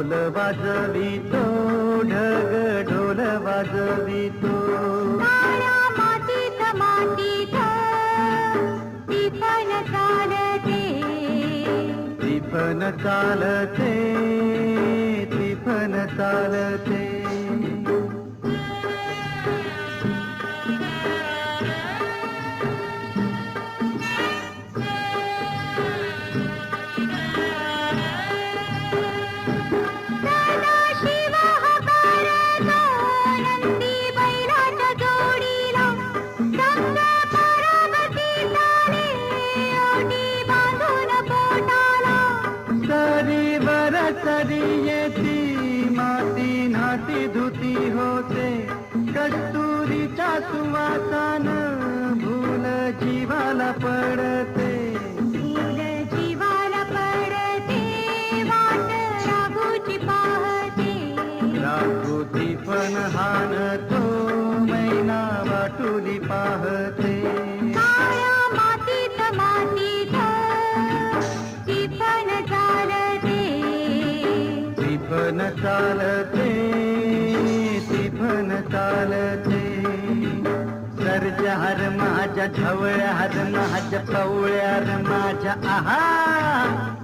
ढोल वाजवितो, ढग ढोल वाजवितो. काळ्या मातीत मातीत टिपण चालते, टिपण चालते, टिपण चालते. सरी येती माती नाती धुती होते, कस्तुरीच्या सुवासान भूल जीवाला पडते, फूल जीवाला पडते. वाट राघूची पाहते, राघूची पण हानतो, मैना वाटुली पाहते. काळ्या मातीत मातीत टिपण चालते, टिपण चालते, टिपण चालते. सर्जहार माझ्या ढवळ्या हार माझ्या कवळ्या माझ्या आहा